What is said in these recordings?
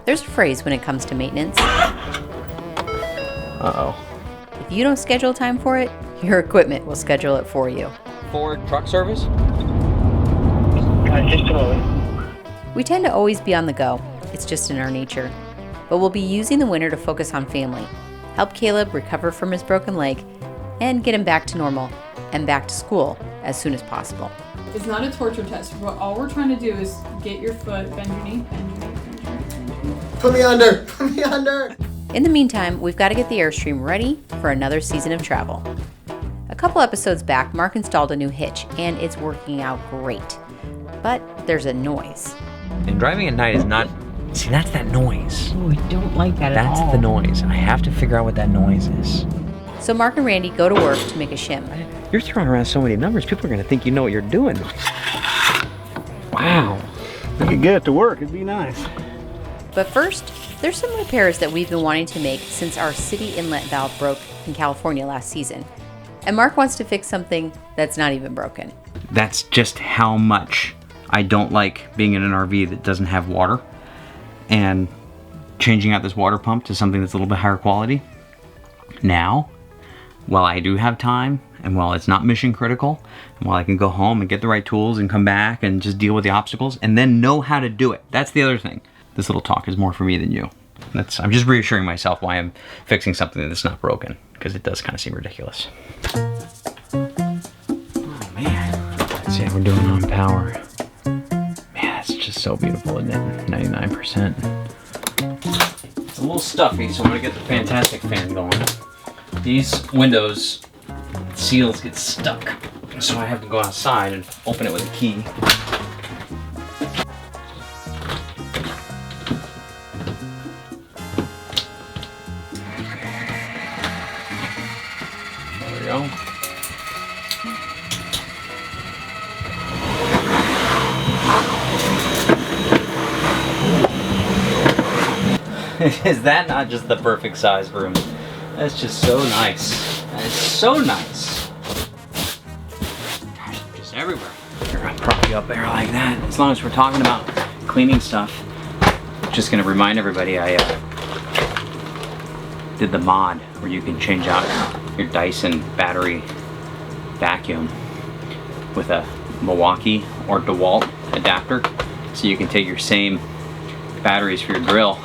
There's a phrase when it comes to maintenance. Uh-oh. If you don't schedule time for it, your equipment will schedule it for you. Ford truck service? We tend to always be on the go. It's just in our nature. But we'll be using the winter to focus on family, help Caleb recover from his broken leg, and get him back to normal and back to school as soon as possible. It's not a torture test. All we're trying to do is get your foot, bend your knee, bend your knee, bend your knee, bend your knee. Put me under! Put me under! In the meantime, we've got to get the Airstream ready for another season of travel. A couple episodes back, Mark installed a new hitch, and it's working out great. But there's a noise. And driving at night is not... See, that's that noise. Oh, I don't like that at all. That's the noise. I have to figure out what that noise is. So Mark and Randy go to work to make a shim. You're throwing around so many numbers, people are going to think you know what you're doing. Wow. We could get it to work, it'd be nice. But first, there's some repairs that we've been wanting to make since our city inlet valve broke in California last season. And Mark wants to fix something that's not even broken. That's just how much I don't like being in an RV that doesn't have water. And changing out this water pump to something that's a little bit higher quality. Now, while I do have time, and while it's not mission critical, and while I can go home and get the right tools and come back and just deal with the obstacles and then know how to do it. That's the other thing. This little talk is more for me than you. I'm just reassuring myself why I'm fixing something that's not broken, because it does kind of seem ridiculous. Oh man, let's see how we're doing on power. Man, it's just so beautiful, isn't it? 99%. It's a little stuffy, so I'm gonna get the fantastic fan going. These windows seals get stuck, so I have to go outside and open it with a key. Go. Is that not just the perfect size room? That's just so nice. That is so nice. Gosh, just everywhere. Here, I'll prop you up there like that. As long as we're talking about cleaning stuff, just gonna remind everybody I did the mod where you can change out your Dyson battery vacuum with a Milwaukee or DeWalt adapter, so you can take your same batteries for your grill,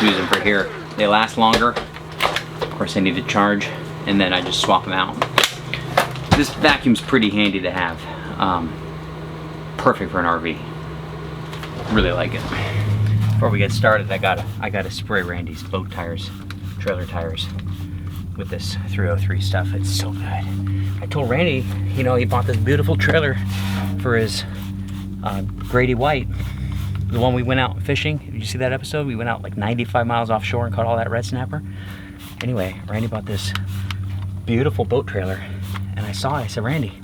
use them for here. They last longer. Of course, they need to charge, and then I just swap them out. This vacuum's pretty handy to have. Perfect for an RV. Really like it. Before we get started, I gotta spray Randy's boat tires, trailer tires, with this 303 stuff. It's so good. I told Randy, you know, he bought this beautiful trailer for his Grady White, the one we went out fishing. Did you see that episode? We went out like 95 miles offshore and caught all that red snapper. Anyway, Randy bought this beautiful boat trailer, and I saw it. I said, Randy,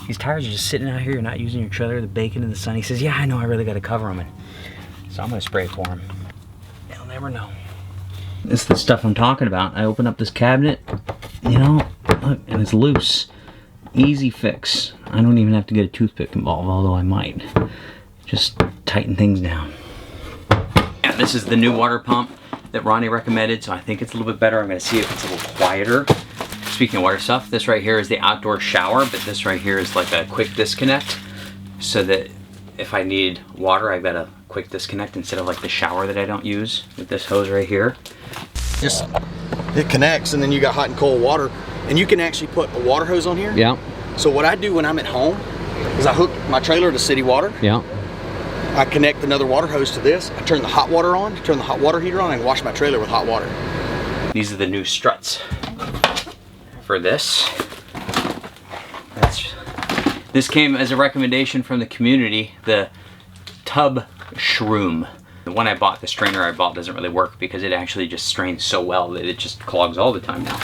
these tires are just sitting out here. You're not using your trailer. They're baking in the sun. He says, yeah, I know. I really got to cover them. And so I'm gonna spray for him. They'll never know. This is the stuff I'm talking about. I open up this cabinet, you know, look, and it's loose. Easy fix. I don't even have to get a toothpick involved, although I might. Just tighten things down. Yeah, this is the new water pump that Ronnie recommended, so I think it's a little bit better. I'm gonna see if it's a little quieter. Speaking of water stuff, this right here is the outdoor shower, but this right here is like a quick disconnect, so that if I need water, I've got a quick disconnect instead of like the shower that I don't use with this hose right here. Just, it connects, and then you got hot and cold water, and you can actually put a water hose on here. Yeah. So what I do when I'm at home is I hook my trailer to city water. Yeah. I connect another water hose to this. I turn the hot water on, turn the hot water heater on, and wash my trailer with hot water. These are the new struts for this. This came as a recommendation from the community, the tub shroom. The one I bought, the strainer I bought, doesn't really work because it actually just strains so well that it just clogs all the time now.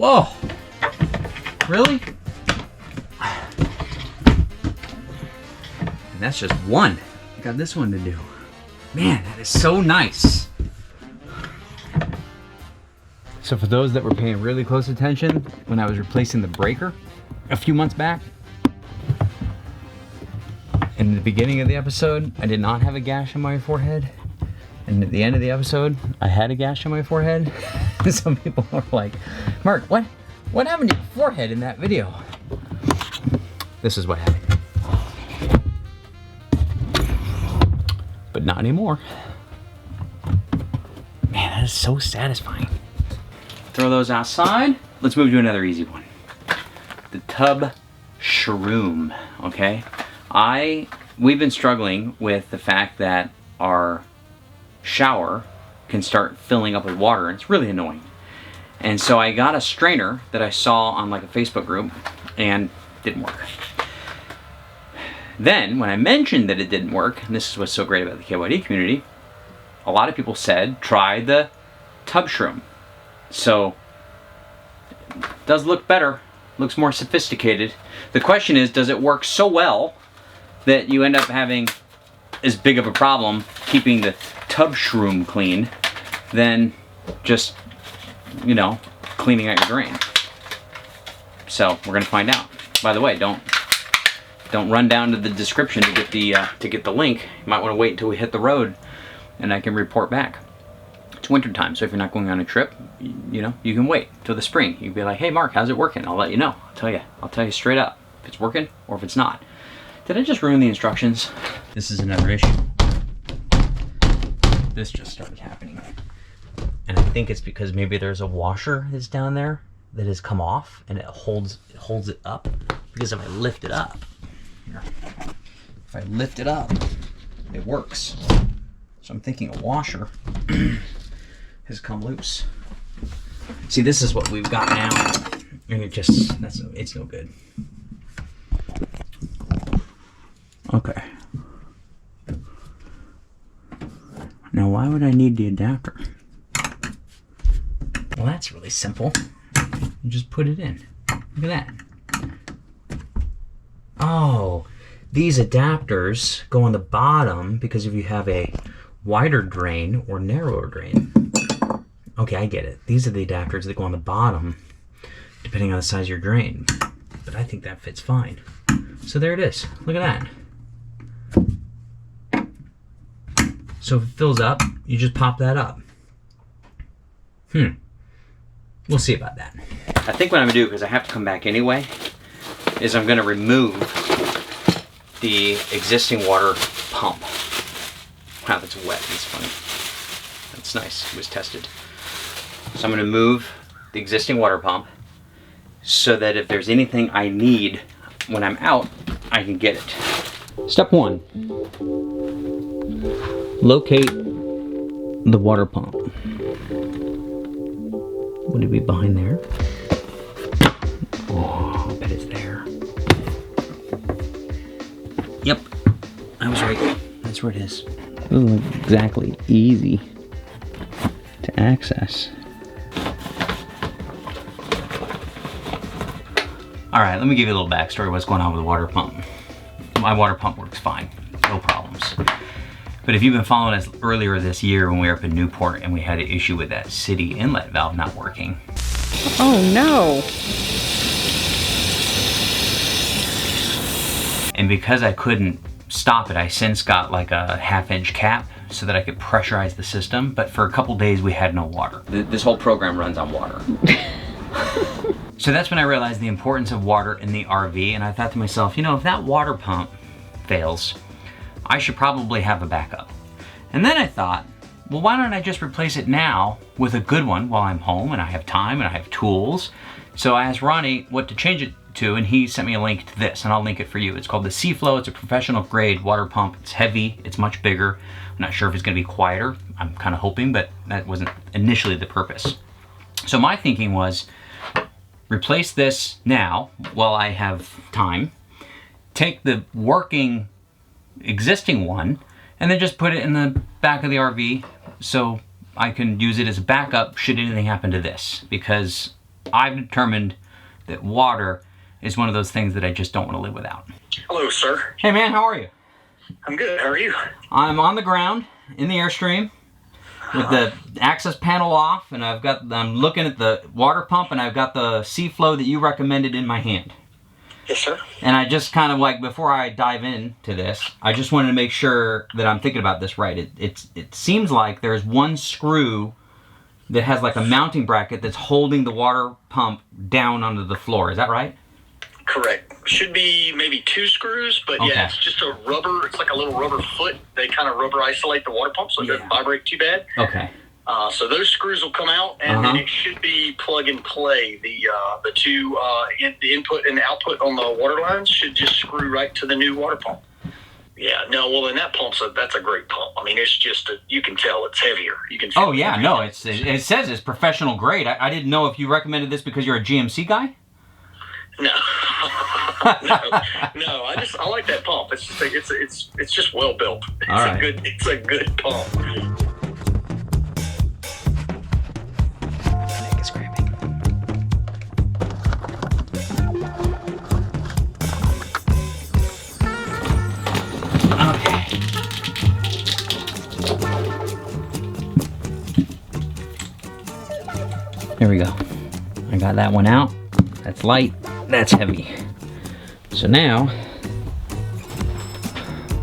Oh, really? And that's just one. I got this one to do. Man, that is so nice. So for those that were paying really close attention when I was replacing the breaker a few months back, in the beginning of the episode, I did not have a gash on my forehead. And at the end of the episode, I had a gash on my forehead. Some people were like, Mark, what happened to your forehead in that video? This is what happened. But not anymore. Man, that is so satisfying. Throw those outside. Let's move to another easy one. The tub shroom, okay? We've been struggling with the fact that our shower can start filling up with water, and it's really annoying. And so I got a strainer that I saw on like a Facebook group, and didn't work. Then, when I mentioned that it didn't work, and this is what's so great about the KYD community, a lot of people said, try the tub shroom. So, it does look better, looks more sophisticated. The question is, does it work so well that you end up having as big of a problem keeping the tub shroom clean than just, you know, cleaning out your drain? So, we're gonna find out. By the way, don't run down to the description to get the link. You might want to wait until we hit the road and I can report back. It's winter time, so if you're not going on a trip, you know, you can wait till the spring. You can be like, hey Mark, how's it working? I'll let you know. I'll tell you straight up if it's working or if it's not. Did I just ruin the instructions? This is another issue. This just started happening. And I think it's because maybe there's a washer that's down there that has come off and it holds it up. Because if I lift it up, here, if I lift it up, it works. So I'm thinking a washer has come loose. See, this is what we've got now, and it's no good. Okay. Now, why would I need the adapter? Well, that's really simple. You just put it in. Look at that. Oh, these adapters go on the bottom because if you have a wider drain or narrower drain. Okay, I get it. These are the adapters that go on the bottom depending on the size of your drain. But I think that fits fine. So there it is. Look at that. So if it fills up, you just pop that up. We'll see about that. I think what I'm gonna do, because I have to come back anyway, is I'm gonna remove the existing water pump. Wow, that's wet. That's funny. That's nice. It was tested. So I'm going to move the existing water pump so that if there's anything I need when I'm out, I can get it. Step 1. Locate the water pump. Would it be behind there? Oh, I bet it's there. Yep, I was right. That's where it is. It doesn't look exactly easy to access. Alright, let me give you a little backstory of what's going on with the water pump. My water pump works fine, no problems. But if you've been following us earlier this year when we were up in Newport and we had an issue with that city inlet valve not working. Oh no! And because I couldn't stop it, I since got like a 1/2-inch cap so that I could pressurize the system, but for a couple days we had no water. This whole program runs on water. So that's when I realized the importance of water in the RV, and I thought to myself, you know, if that water pump fails, I should probably have a backup. And then I thought, well, why don't I just replace it now with a good one while I'm home and I have time and I have tools. So I asked Ronnie what to change it to, and he sent me a link to this, and I'll link it for you. It's called the Seaflow. It's a professional grade water pump. It's heavy, it's much bigger. I'm not sure if it's gonna be quieter. I'm kind of hoping, but that wasn't initially the purpose. So my thinking was, replace this now while I have time, take the working existing one, and then just put it in the back of the RV so I can use it as a backup should anything happen to this, because I've determined that water is one of those things that I just don't want to live without. Hello, sir. Hey man, how are you? I'm good. How are you? I'm on the ground in the Airstream with the access panel off, and I'm looking at the water pump, and I've got the C-Flow that you recommended in my hand. Yes, sir. And I just kind of like, before I dive into this, I just wanted to make sure that I'm thinking about this right. It seems like there's one screw that has like a mounting bracket that's holding the water pump down onto the floor. Is that right? Correct. Should be maybe 2 screws, but Okay. yeah, it's just a rubber. It's like a little rubber foot. They kind of rubber isolate the water pump so it doesn't vibrate too bad. Okay. So those screws will come out, and then it should be plug and play. The two the input and the output on the water lines should just screw right to the new water pump. Yeah, no, well, then that's a great pump. I mean, it's just you can tell it's heavier. You can. Oh yeah, no, it says it's professional grade. I didn't know if you recommended this because you're a GMC guy. No, no. I like that pump. It's just well built. It's a good pump. There we go. I got that one out. That's light. That's heavy. So now,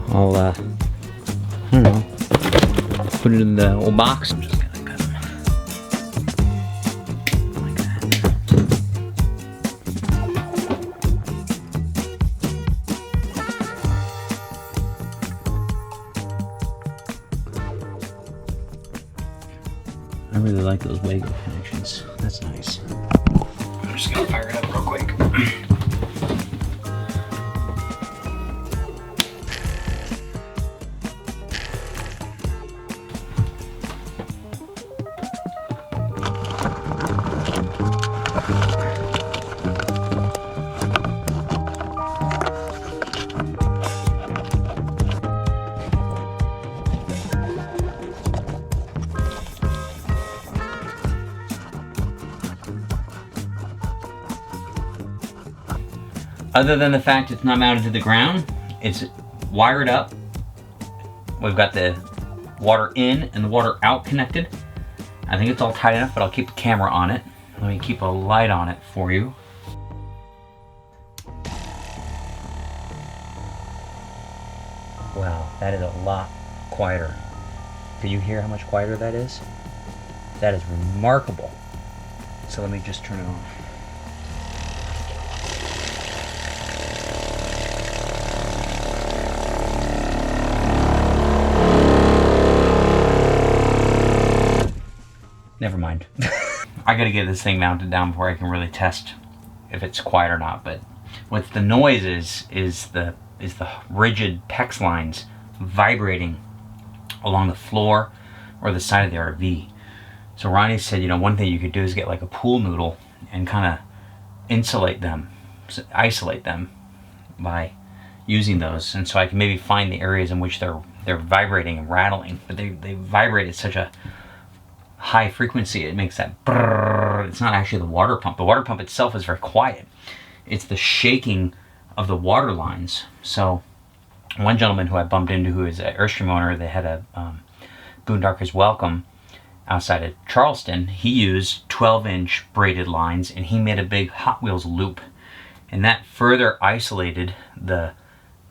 I'll, I don't know, put it in the old box. I'm just gonna cut them like that. I really like those Wago connections. That's nice. I'm just gonna fire it up real quick. Other than the fact it's not mounted to the ground, it's wired up. We've got the water in and the water out connected. I think it's all tight enough, but I'll keep the camera on it. Let me keep a light on it for you. Wow, that is a lot quieter. Can you hear how much quieter that is? That is remarkable. So let me just turn it on. Never mind. I gotta get this thing mounted down before I can really test if it's quiet or not. But what the noise is the rigid PEX lines vibrating along the floor or the side of the RV. So Ronnie said, you know, one thing you could do is get like a pool noodle and kind of isolate them by using those. And so I can maybe find the areas in which they're vibrating and rattling, but they vibrate at such a high frequency, it makes that brrrr. It's not actually the water pump. The water pump itself is very quiet. It's the shaking of the water lines. So one gentleman who I bumped into, who is an Airstream owner, they had a Boondockers Welcome outside of Charleston. He used 12-inch braided lines, and he made a big Hot Wheels loop, and that further isolated the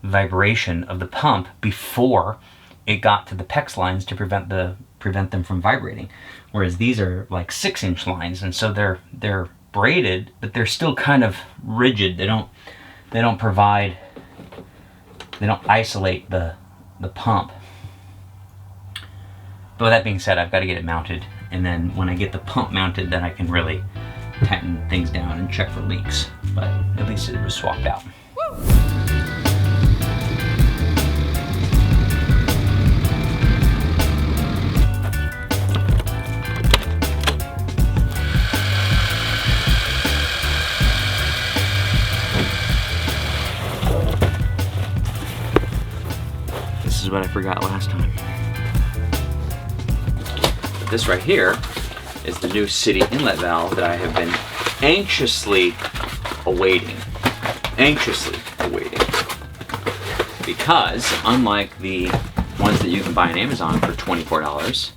vibration of the pump before it got to the PEX lines to prevent them from vibrating. Whereas these are like 6-inch lines, and so they're braided, but they're still kind of rigid. They don't isolate the pump. But with that being said, I've got to get it mounted, and then when I get the pump mounted, then I can really tighten things down and check for leaks. But at least it was swapped out. This is what I forgot last time. But this right here is the new city inlet valve that I have been anxiously awaiting. Because unlike the ones that you can buy on Amazon for $24,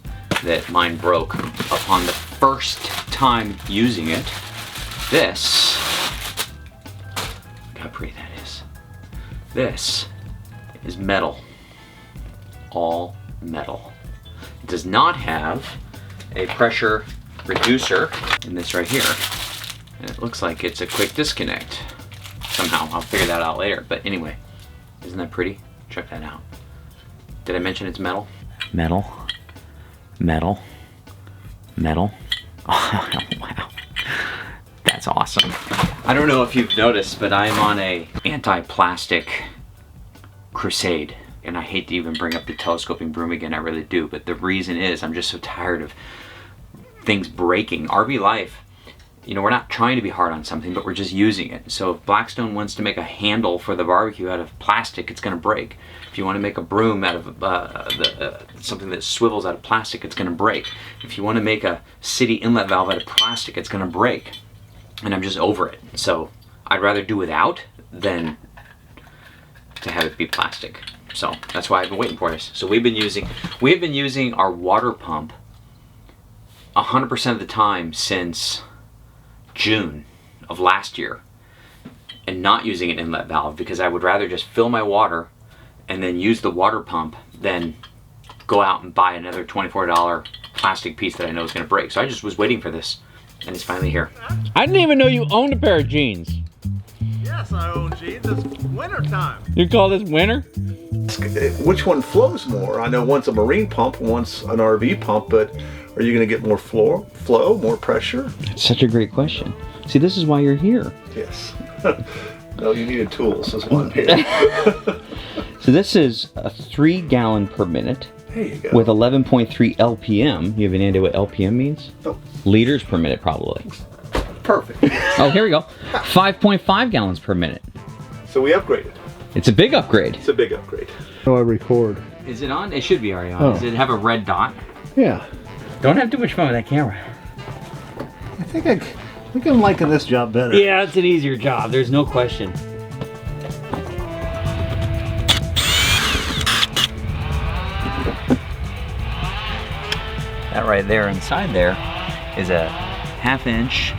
that mine broke upon the first time using it, this, look how pretty that is. This is metal, all metal. It does not have a pressure reducer in this right here. And it looks like it's a quick disconnect. Somehow, I'll figure that out later. But anyway, isn't that pretty? Check that out. Did I mention it's metal? Metal, metal, metal. Oh, wow. That's awesome. I don't know if you've noticed, but I'm on a anti-plastic crusade. And I hate to even bring up the telescoping broom again, I really do. But the reason is I'm just so tired of things breaking. RV life, you know, we're not trying to be hard on something, but we're just using it. So if Blackstone wants to make a handle for the barbecue out of plastic, it's gonna break. If you want to make a broom out of something that swivels out of plastic, it's gonna break. If you want to make a city inlet valve out of plastic, it's gonna break. And I'm just over it. So I'd rather do without than to have it be plastic. So that's why I've been waiting for this. So we have been using our water pump 100% of the time since June of last year, and not using an inlet valve because I would rather just fill my water and then use the water pump than go out and buy another $24 plastic piece that I know is going to break. So I just was waiting for this, and it's finally here. I didn't even know you owned a pair of jeans. Yes, I own jeans. It's winter time. You call this winter? Which one flows more? I know one's a marine pump, one's an RV pump, but are you going to get more flow, more pressure? That's such a great question. See, this is why you're here. Yes. No, you needed tools. That's why I'm here. So this is a 3 gallon per minute. There you go. With 11.3 LPM. You have any idea what LPM means? Oh. Liters per minute, probably. Perfect. Oh, here we go. 5.5 gallons per minute. So we upgraded. It's a big upgrade. It's a big upgrade. Oh, I record. Is it on? It should be already on. Oh. Does it have a red dot? Yeah. Don't have too much fun with that camera. I think I'm liking this job better. Yeah, it's an easier job. There's no question. That right there inside there is a 1/2 inch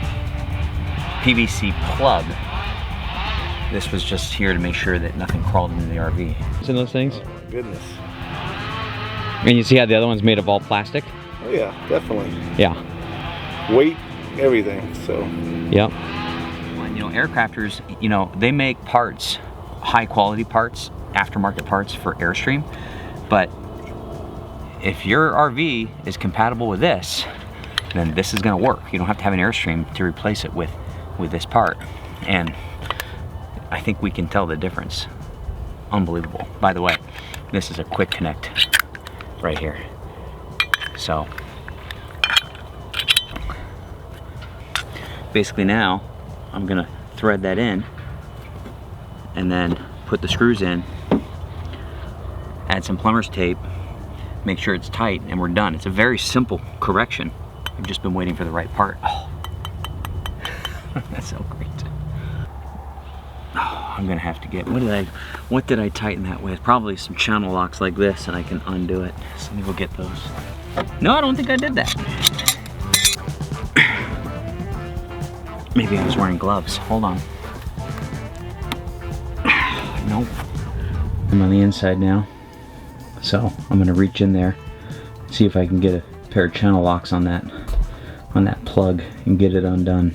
PVC plug. This was just here to make sure that nothing crawled into the RV. See those things? Oh my goodness. And you see how the other one's made of all plastic? Oh yeah, definitely. Yeah. Weight, everything, so. Yep. And you know, aircrafters, you know, they make parts, high quality parts, aftermarket parts for Airstream, but if your RV is compatible with this, then this is gonna work. You don't have to have an Airstream to replace it with this part. And I think we can tell the difference. Unbelievable. By the way, this is a quick connect right here. So basically now I'm gonna thread that in and then put the screws in, add some plumber's tape, make sure it's tight, and we're done. It's a very simple correction. I've just been waiting for the right part. Oh, that's so great. Oh, I'm gonna have to get, what did I tighten that with? Probably some channel locks like this, and I can undo it. So let me go get those. No, I don't think I did that. Maybe I was wearing gloves. Hold on. Nope. I'm on the inside now. So I'm gonna reach in there, see if I can get a pair of channel locks on that plug and get it undone.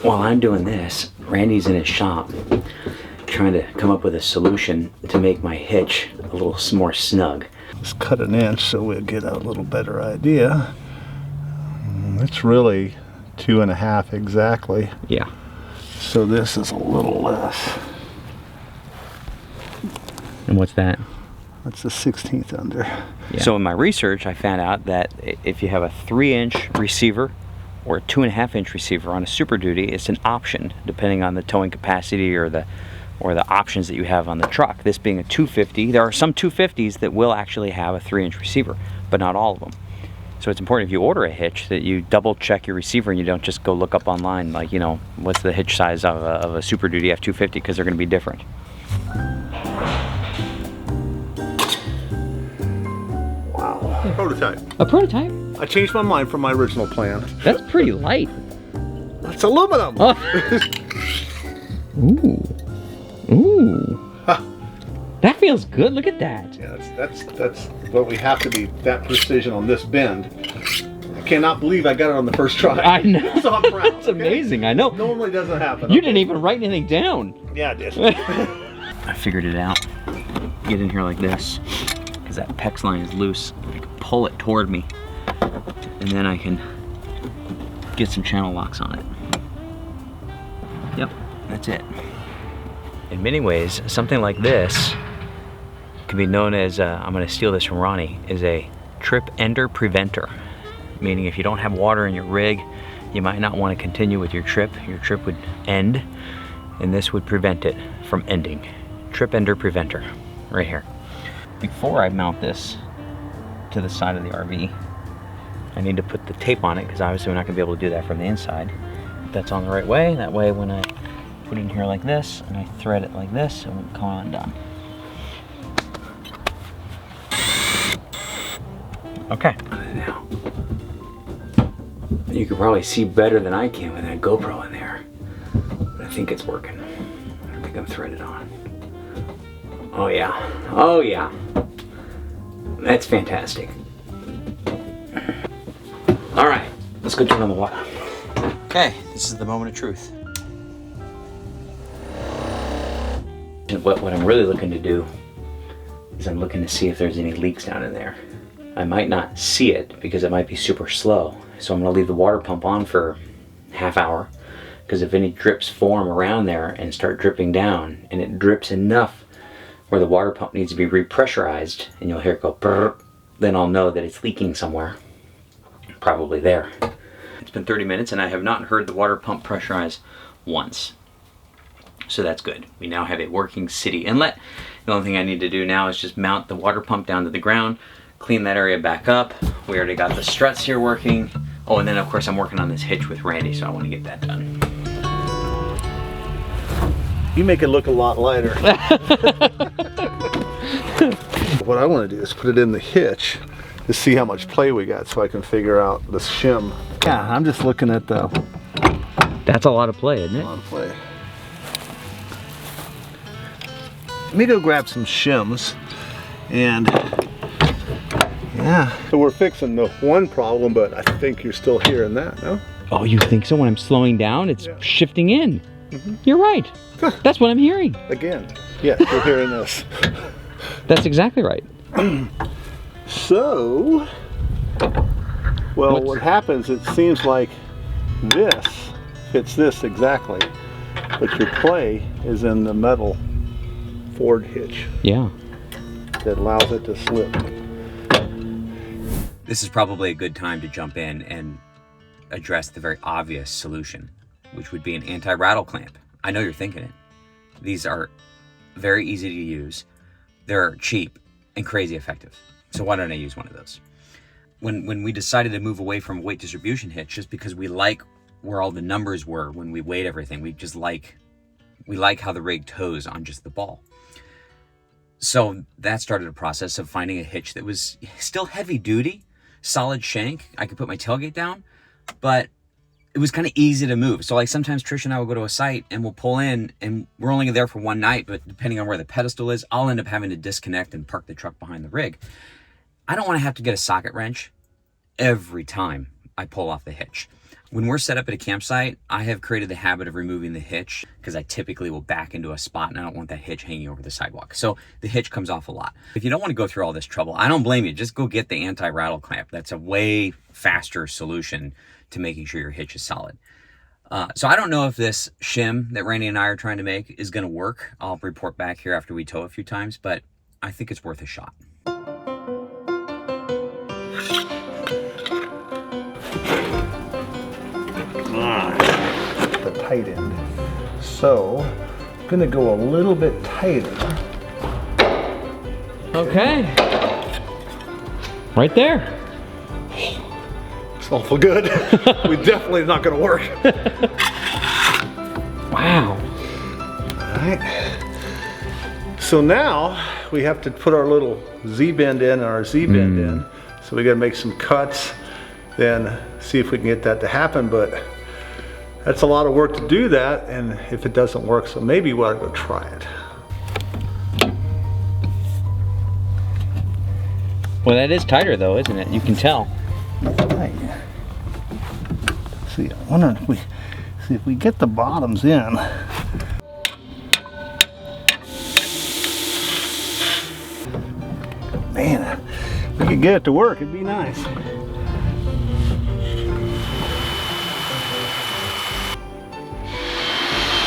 While I'm doing this, Randy's in his shop trying to come up with a solution to make my hitch a little more snug. Let's cut an inch so we'll get a little better idea. It's really 2.5 exactly. Yeah. So this is a little less. And what's that? That's the 16th under. Yeah. So in my research, I found out that if you have a 3-inch receiver or a 2.5 inch receiver on a Super Duty, it's an option depending on the towing capacity or the options that you have on the truck. This being a 250, there are some 250s that will actually have a 3-inch receiver, but not all of them. So it's important if you order a hitch that you double check your receiver and you don't just go look up online, like, you know, what's the hitch size of a Super Duty F250, because they're going to be different. Wow. Prototype. A prototype? I changed my mind from my original plan. That's pretty light. That's aluminum. Oh. Ooh. Ooh. Huh. That feels good. Look at that. Yeah, that's what we have to be, that precision on this bend. I cannot believe I got it on the first try. I know. So I'm proud. That's amazing. I know. Normally doesn't happen. You didn't even write anything down. Yeah, I did. I figured it out. Get in here like this, because that PEX line is loose. I can pull it toward me, and then I can get some channel locks on it. Yep, that's it. In many ways, something like this can be known as, I'm going to steal this from Ronnie, is a trip ender preventer. Meaning if you don't have water in your rig, you might not want to continue with your trip. Your trip would end, and this would prevent it from ending. Trip ender preventer, right here. Before I mount this to the side of the RV, I need to put the tape on it, because obviously we're not going to be able to do that from the inside. If that's on the right way, that way when I put it in here like this, and I thread it like this, it won't come undone. Okay. Now, you can probably see better than I can with that GoPro in there, but I think it's working. I don't think I'm threaded on. Oh yeah, oh yeah. That's fantastic. All right, let's go turn on the water. Okay, this is the moment of truth. And what I'm really looking to do is I'm looking to see if there's any leaks down in there. I might not see it because it might be super slow. So I'm gonna leave the water pump on for half hour, because if any drips form around there and start dripping down, and it drips enough where the water pump needs to be repressurized, and you'll hear it go brrr, then I'll know that it's leaking somewhere, probably there. It's been 30 minutes and I have not heard the water pump pressurize once. So that's good. We now have a working city inlet. The only thing I need to do now is just mount the water pump down to the ground, clean that area back up. We already got the struts here working. Oh, and then of course I'm working on this hitch with Randy, so I want to get that done. You make it look a lot lighter. What I want to do is put it in the hitch to see how much play we got, so I can figure out the shim. Yeah, I'm just looking at the... That's a lot of play, isn't it? A lot of play. Let me go grab some shims, and yeah. So we're fixing the one problem, but I think you're still hearing that, no? Oh, you think so? When I'm slowing down, it's shifting in. Mm-hmm. You're right. That's what I'm hearing. Again, yes, you're hearing this. That's exactly right. So, well, what happens, it seems like this fits this exactly, but your play is in the metal Ford hitch. Yeah. That allows it to slip. This is probably a good time to jump in and address the very obvious solution, which would be an anti-rattle clamp. I know you're thinking it. These are very easy to use. They're cheap and crazy effective. So why don't I use one of those? When we decided to move away from a weight distribution hitch, just because we like where all the numbers were when we weighed everything, we like how the rig tows on just the ball. So that started a process of finding a hitch that was still heavy duty, solid shank. I could put my tailgate down, but it was kind of easy to move. So like sometimes Trish and I will go to a site and we'll pull in and we're only there for one night, but depending on where the pedestal is, I'll end up having to disconnect and park the truck behind the rig. I don't want to have to get a socket wrench every time I pull off the hitch. When we're set up at a campsite, I have created the habit of removing the hitch because I typically will back into a spot and I don't want that hitch hanging over the sidewalk. So the hitch comes off a lot. If you don't want to go through all this trouble, I don't blame you. Just go get the anti-rattle clamp. That's a way faster solution to making sure your hitch is solid. So I don't know if this shim that Randy and I are trying to make is going to work. I'll report back here after we tow a few times, but I think it's worth a shot. The tight end. So I'm gonna go a little bit tighter. Okay. Right there. awful good. We definitely not gonna work. Wow. All right. So now we have to put our little Z-bend in and our Z-bend in. So we gotta make some cuts, then see if we can get that to happen, but that's a lot of work to do that, and if it doesn't work, so maybe we ought to go try it. Well, that is tighter though, isn't it? You can tell. Right. See, I wonder if we get the bottoms in. Man, if we could get it to work, it'd be nice.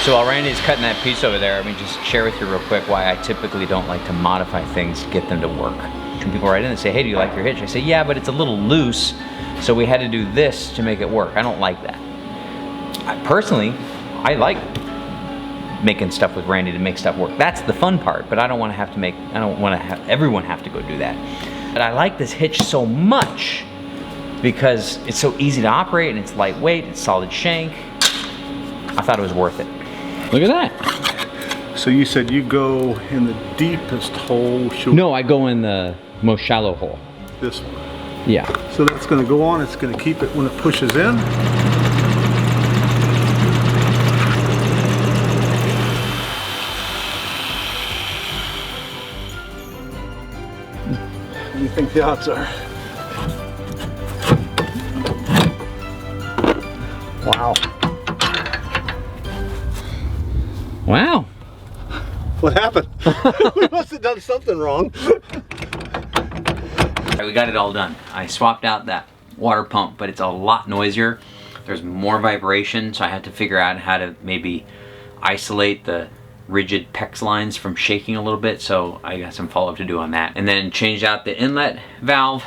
So while Randy's cutting that piece over there, let me just share with you real quick why I typically don't like to modify things to get them to work. Some people write in and say, hey, do you like your hitch? I say, yeah, but it's a little loose, so we had to do this to make it work. I don't like that. Personally, I like making stuff with Randy to make stuff work. That's the fun part, but I don't want to have to make, I don't want to have everyone have to go do that. But I like this hitch so much because it's so easy to operate and it's lightweight, it's solid shank. I thought it was worth it. Look at that. So you said you go in the deepest hole. No, I go in the most shallow hole. This one. Yeah. So that's going to go on. It's going to keep it when it pushes in. What do you think the odds are? Wow. Wow. What happened? We must have done something wrong. We got it all done. I swapped out that water pump, but it's a lot noisier. There's more vibration, so I had to figure out how to maybe isolate the rigid PEX lines from shaking a little bit, so I got some follow-up to do on that. And then changed out the inlet valve.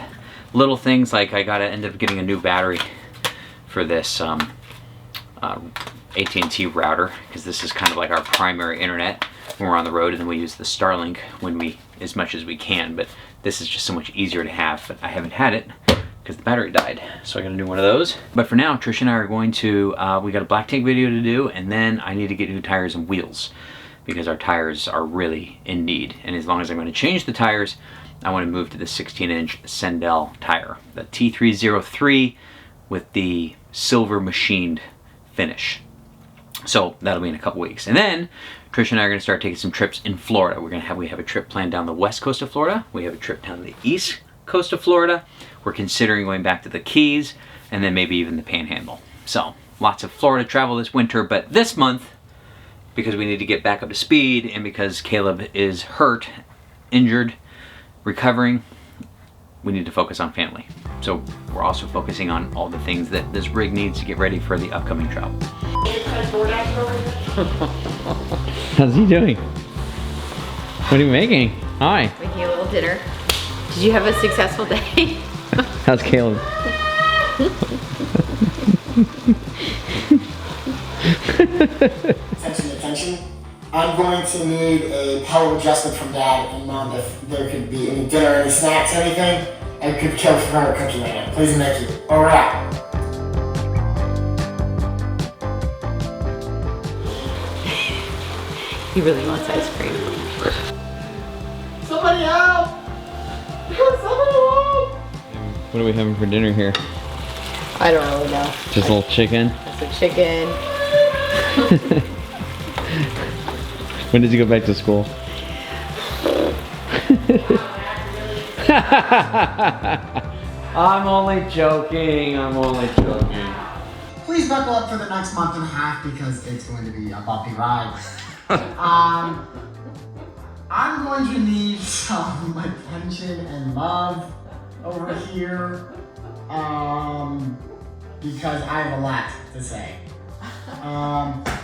Little things like I end up getting a new battery for this AT&T router, because this is kind of like our primary internet when we're on the road, and then we use the Starlink when we, as much as we can, but this is just so much easier to have. But I haven't had it because the battery died, so I got a new one of those. But for now, Trish and I are going to, we got a black tank video to do, and then I need to get new tires and wheels because our tires are really in need. And as long as I'm going to change the tires, I want to move to the 16-inch Sendel tire, the T303 with the silver machined finish. So that'll be in a couple weeks. And then Trish and I are going to start taking some trips in Florida. We have a trip planned down the west coast of Florida. We have a trip down the east coast of Florida. We're considering going back to the Keys and then maybe even the Panhandle. So lots of Florida travel this winter, but this month, because we need to get back up to speed and because Caleb is hurt, injured, recovering, we need to focus on family. So we're also focusing on all the things that this rig needs to get ready for the upcoming travel. How's he doing? What are you making? Hi. Making a little dinner. Did you have a successful day? How's Caleb? Attention. I'm going to need a power adjustment from Dad, and Mom, if there could be any dinner, any snacks, anything, I could kill for her cookie right now. Please make it. Alright. He really wants ice cream. Somebody help! Somebody help! What are we having for dinner here? I don't really know. Just a little chicken? That's a chicken. When did you go back to school? I'm only joking. I'm only joking. Please buckle up for the next month and a half because it's going to be a bumpy ride. I'm going to need some attention and love over here because I have a lot to say.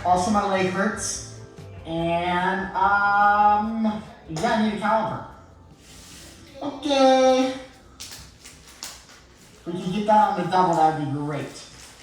Also, my leg hurts, and yeah, I need a caliper. Okay. If we can get that on the double, that'd be great.